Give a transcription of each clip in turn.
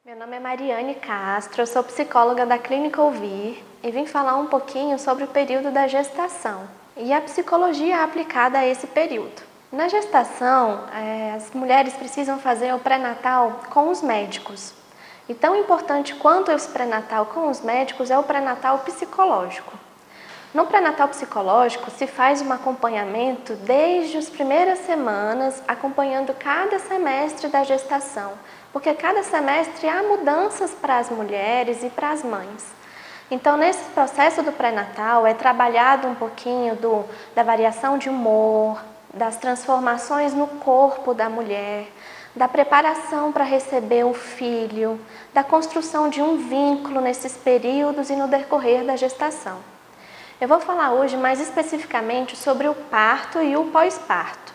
Meu nome é Mariane Castro, eu sou psicóloga da Clínica Ouvir e vim falar um pouquinho sobre o período da gestação e a psicologia aplicada a esse período. Na gestação, as mulheres precisam fazer o pré-natal com os médicos. E tão importante quanto esse pré-natal com os médicos é o pré-natal psicológico. No pré-natal psicológico se faz um acompanhamento desde as primeiras semanas, acompanhando cada semestre da gestação, porque cada semestre há mudanças para as mulheres e para as mães. Então, nesse processo do pré-natal é trabalhado um pouquinho da variação de humor, das transformações no corpo da mulher, da preparação para receber o filho, da construção de um vínculo nesses períodos e no decorrer da gestação. Eu vou falar hoje mais especificamente sobre o parto e o pós-parto.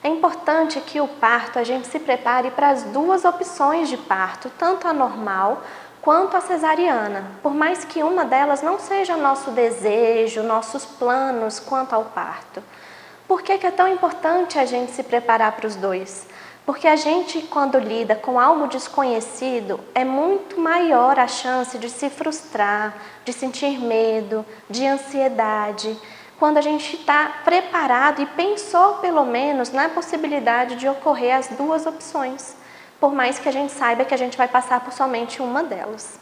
É importante que o parto a gente se prepare para as duas opções de parto, tanto a normal quanto a cesariana, por mais que uma delas não seja nosso desejo, nossos planos quanto ao parto. Por que é tão importante a gente se preparar para os dois? Porque a gente, quando lida com algo desconhecido, é muito maior a chance de se frustrar, de sentir medo, de ansiedade, quando a gente está preparado e pensou, pelo menos, na possibilidade de ocorrer as duas opções, por mais que a gente saiba que a gente vai passar por somente uma delas.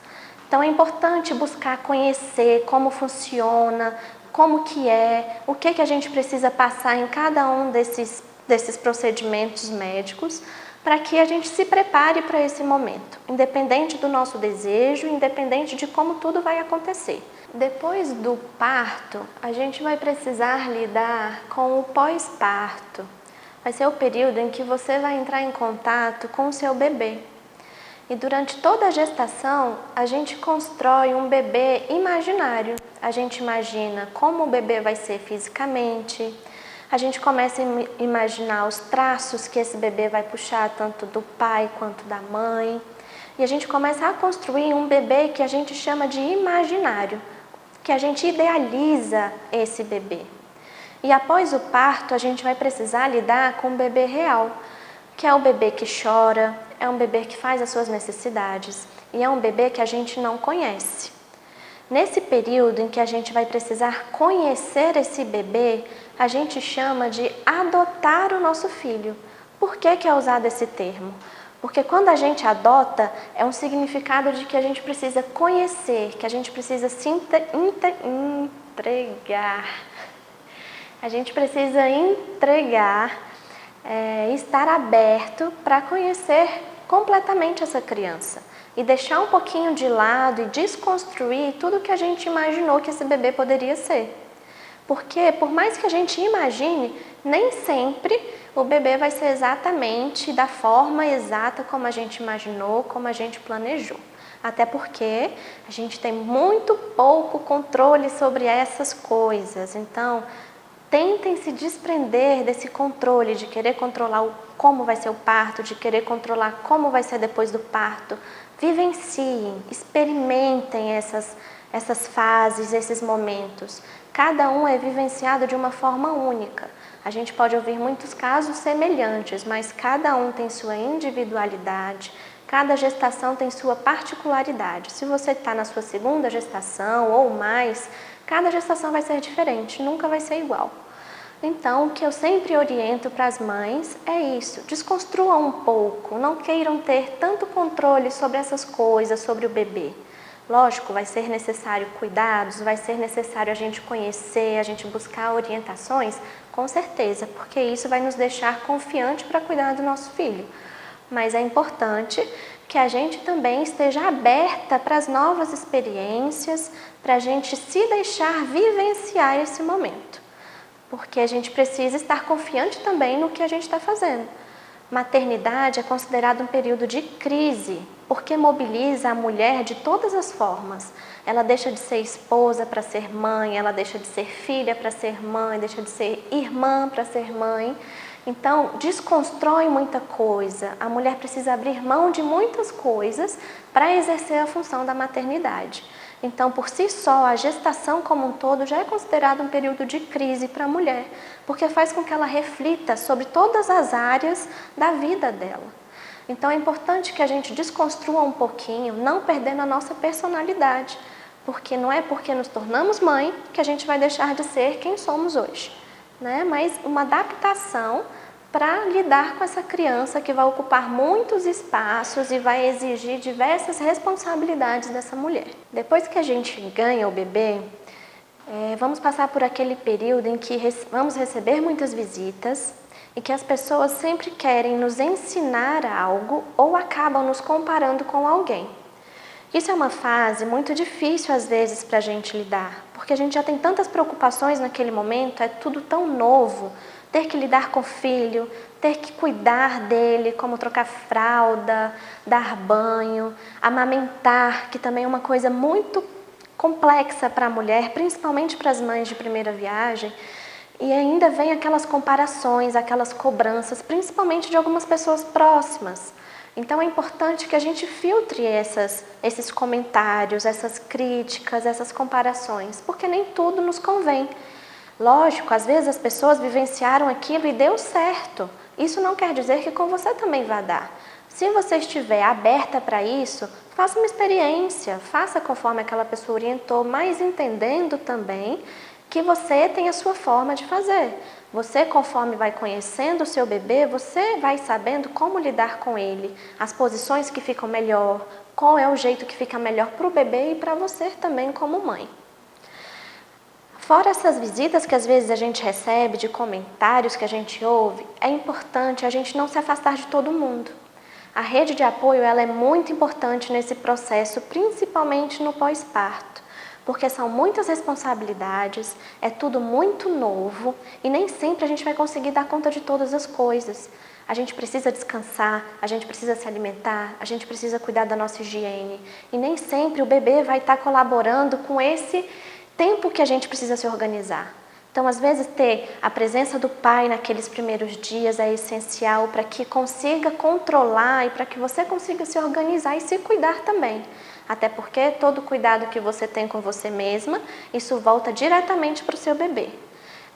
Então é importante buscar conhecer como funciona, como que é, o que a gente precisa passar em cada um desses procedimentos médicos, para que a gente se prepare para esse momento, independente do nosso desejo, independente de como tudo vai acontecer. Depois do parto, a gente vai precisar lidar com o pós-parto. Vai ser o período em que você vai entrar em contato com o seu bebê. E durante toda a gestação, a gente constrói um bebê imaginário. A gente imagina como o bebê vai ser fisicamente. A gente começa a imaginar os traços que esse bebê vai puxar, tanto do pai quanto da mãe. E a gente começa a construir um bebê que a gente chama de imaginário, que a gente idealiza esse bebê. E após o parto, a gente vai precisar lidar com o bebê real, que é o bebê que chora, é um bebê que faz as suas necessidades e é um bebê que a gente não conhece. Nesse período em que a gente vai precisar conhecer esse bebê, a gente chama de adotar o nosso filho. Por que é usado esse termo? Porque quando a gente adota, é um significado de que a gente precisa conhecer, que a gente precisa se entregar. A gente precisa entregar, estar aberto para conhecer completamente essa criança. E deixar um pouquinho de lado e desconstruir tudo que a gente imaginou que esse bebê poderia ser. Porque, por mais que a gente imagine, nem sempre o bebê vai ser exatamente da forma exata como a gente imaginou, como a gente planejou. Até porque a gente tem muito pouco controle sobre essas coisas. Então, tentem se desprender desse controle, de querer controlar como vai ser o parto, de querer controlar como vai ser depois do parto. Vivenciem, experimentem essas fases, esses momentos. Cada um é vivenciado de uma forma única. A gente pode ouvir muitos casos semelhantes, mas cada um tem sua individualidade, cada gestação tem sua particularidade. Se você está na sua segunda gestação ou mais, cada gestação vai ser diferente, nunca vai ser igual. Então, o que eu sempre oriento para as mães é isso, desconstruam um pouco, não queiram ter tanto controle sobre essas coisas, sobre o bebê. Lógico, vai ser necessário cuidados, vai ser necessário a gente conhecer, a gente buscar orientações, com certeza, porque isso vai nos deixar confiante para cuidar do nosso filho. Mas é importante que a gente também esteja aberta para as novas experiências, para a gente se deixar vivenciar esse momento. Porque a gente precisa estar confiante também no que a gente está fazendo. Maternidade é considerado um período de crise, porque mobiliza a mulher de todas as formas. Ela deixa de ser esposa para ser mãe, ela deixa de ser filha para ser mãe, deixa de ser irmã para ser mãe. Então, desconstrói muita coisa. A mulher precisa abrir mão de muitas coisas para exercer a função da maternidade. Então, por si só, a gestação como um todo já é considerada um período de crise para a mulher, porque faz com que ela reflita sobre todas as áreas da vida dela. Então é importante que a gente desconstrua um pouquinho, não perdendo a nossa personalidade, porque não é porque nos tornamos mãe que a gente vai deixar de ser quem somos hoje, né? Mas uma adaptação para lidar com essa criança que vai ocupar muitos espaços e vai exigir diversas responsabilidades dessa mulher. Depois que a gente ganha o bebê, vamos passar por aquele período em que vamos receber muitas visitas e que as pessoas sempre querem nos ensinar algo ou acabam nos comparando com alguém. Isso é uma fase muito difícil às vezes para a gente lidar, porque a gente já tem tantas preocupações naquele momento, é tudo tão novo, ter que lidar com o filho, ter que cuidar dele, como trocar fralda, dar banho, amamentar, que também é uma coisa muito complexa para a mulher, principalmente para as mães de primeira viagem. E ainda vem aquelas comparações, aquelas cobranças, principalmente de algumas pessoas próximas. Então é importante que a gente filtre esses comentários, essas críticas, essas comparações, porque nem tudo nos convém. Lógico, às vezes as pessoas vivenciaram aquilo e deu certo. Isso não quer dizer que com você também vai dar. Se você estiver aberta para isso, faça uma experiência, faça conforme aquela pessoa orientou, mas entendendo também que você tem a sua forma de fazer. Você, conforme vai conhecendo o seu bebê, você vai sabendo como lidar com ele, as posições que ficam melhor, qual é o jeito que fica melhor para o bebê e para você também como mãe. Fora essas visitas que às vezes a gente recebe, de comentários que a gente ouve, é importante a gente não se afastar de todo mundo. A rede de apoio ela é muito importante nesse processo, principalmente no pós-parto, porque são muitas responsabilidades, é tudo muito novo e nem sempre a gente vai conseguir dar conta de todas as coisas. A gente precisa descansar, a gente precisa se alimentar, a gente precisa cuidar da nossa higiene e nem sempre o bebê vai estar colaborando com esse tempo que a gente precisa se organizar. Então, às vezes, ter a presença do pai naqueles primeiros dias é essencial para que consiga controlar e para que você consiga se organizar e se cuidar também. Até porque todo cuidado que você tem com você mesma, isso volta diretamente para o seu bebê.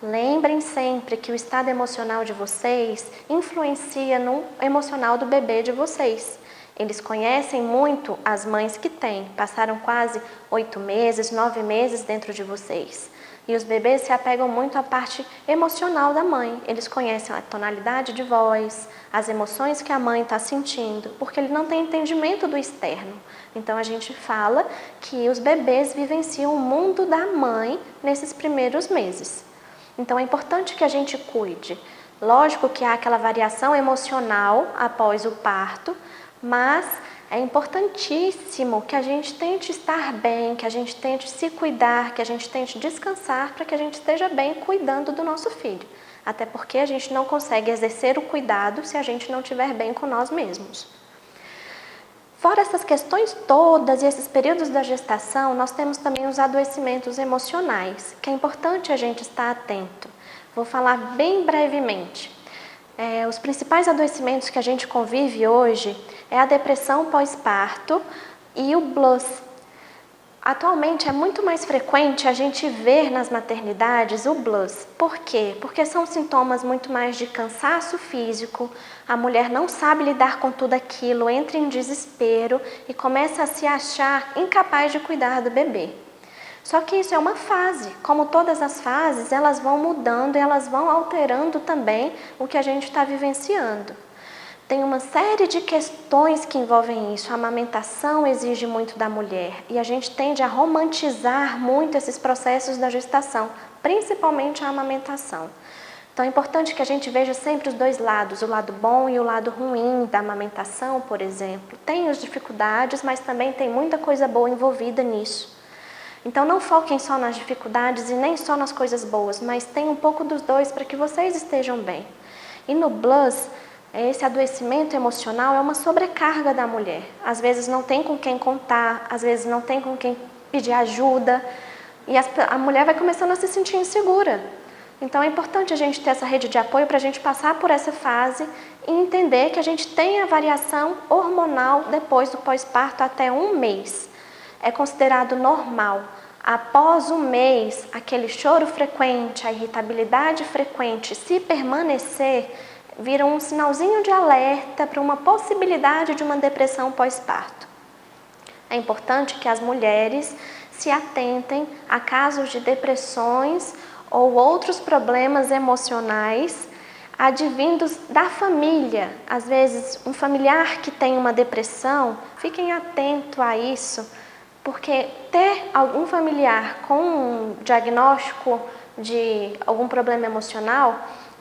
Lembrem sempre que o estado emocional de vocês influencia no emocional do bebê de vocês. Eles conhecem muito as mães que têm, passaram quase 8 meses, 9 meses dentro de vocês. E os bebês se apegam muito à parte emocional da mãe. Eles conhecem a tonalidade de voz, as emoções que a mãe está sentindo, porque ele não tem entendimento do externo. Então a gente fala que os bebês vivenciam o mundo da mãe nesses primeiros meses. Então é importante que a gente cuide. Lógico que há aquela variação emocional após o parto, mas é importantíssimo que a gente tente estar bem, que a gente tente se cuidar, que a gente tente descansar para que a gente esteja bem cuidando do nosso filho. Até porque a gente não consegue exercer o cuidado se a gente não estiver bem com nós mesmos. Fora essas questões todas e esses períodos da gestação, nós temos também os adoecimentos emocionais, que é importante a gente estar atento. Vou falar bem brevemente. Os principais adoecimentos que a gente convive hoje é a depressão pós-parto e o BLUS. Atualmente é muito mais frequente a gente ver nas maternidades o BLUS. Por quê? Porque são sintomas muito mais de cansaço físico, a mulher não sabe lidar com tudo aquilo, entra em desespero e começa a se achar incapaz de cuidar do bebê. Só que isso é uma fase, como todas as fases, elas vão mudando e elas vão alterando também o que a gente está vivenciando. Tem uma série de questões que envolvem isso. A amamentação exige muito da mulher e a gente tende a romantizar muito esses processos da gestação, principalmente a amamentação. Então é importante que a gente veja sempre os dois lados, o lado bom e o lado ruim da amamentação, por exemplo. Tem as dificuldades, mas também tem muita coisa boa envolvida nisso. Então não foquem só nas dificuldades e nem só nas coisas boas, mas tem um pouco dos dois para que vocês estejam bem. E no BLUS, esse adoecimento emocional é uma sobrecarga da mulher. Às vezes não tem com quem contar, às vezes não tem com quem pedir ajuda e a mulher vai começando a se sentir insegura. Então é importante a gente ter essa rede de apoio para a gente passar por essa fase e entender que a gente tem a variação hormonal depois do pós-parto até 1 mês. É considerado normal. Após 1 mês, aquele choro frequente, a irritabilidade frequente, se permanecer, viram um sinalzinho de alerta para uma possibilidade de uma depressão pós-parto. É importante que as mulheres se atentem a casos de depressões ou outros problemas emocionais advindos da família. Às vezes, um familiar que tem uma depressão, fiquem atentos a isso, porque ter algum familiar com um diagnóstico de algum problema emocional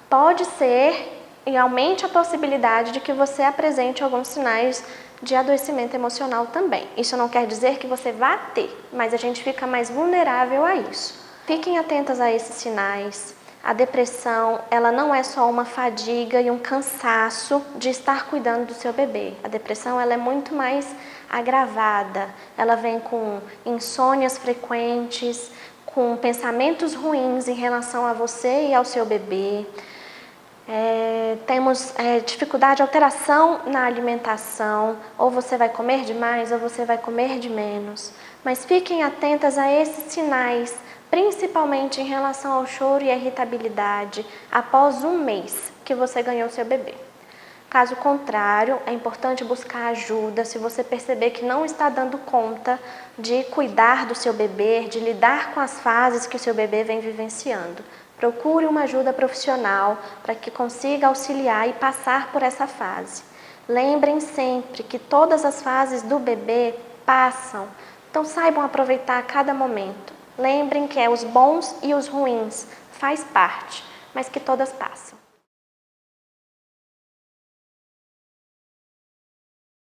pode ser e aumente a possibilidade de que você apresente alguns sinais de adoecimento emocional também. Isso não quer dizer que você vá ter, mas a gente fica mais vulnerável a isso. Fiquem atentas a esses sinais. A depressão, ela não é só uma fadiga e um cansaço de estar cuidando do seu bebê. A depressão, ela é muito mais agravada. Ela vem com insônias frequentes, com pensamentos ruins em relação a você e ao seu bebê. Temos dificuldade, alteração na alimentação, ou você vai comer demais ou você vai comer de menos. Mas fiquem atentas a esses sinais, principalmente em relação ao choro e à irritabilidade após um mês que você ganhou seu bebê. Caso contrário, é importante buscar ajuda se você perceber que não está dando conta de cuidar do seu bebê, de lidar com as fases que o seu bebê vem vivenciando. Procure uma ajuda profissional para que consiga auxiliar e passar por essa fase. Lembrem sempre que todas as fases do bebê passam, então saibam aproveitar cada momento. Lembrem que os bons e os ruins faz parte, mas que todas passam.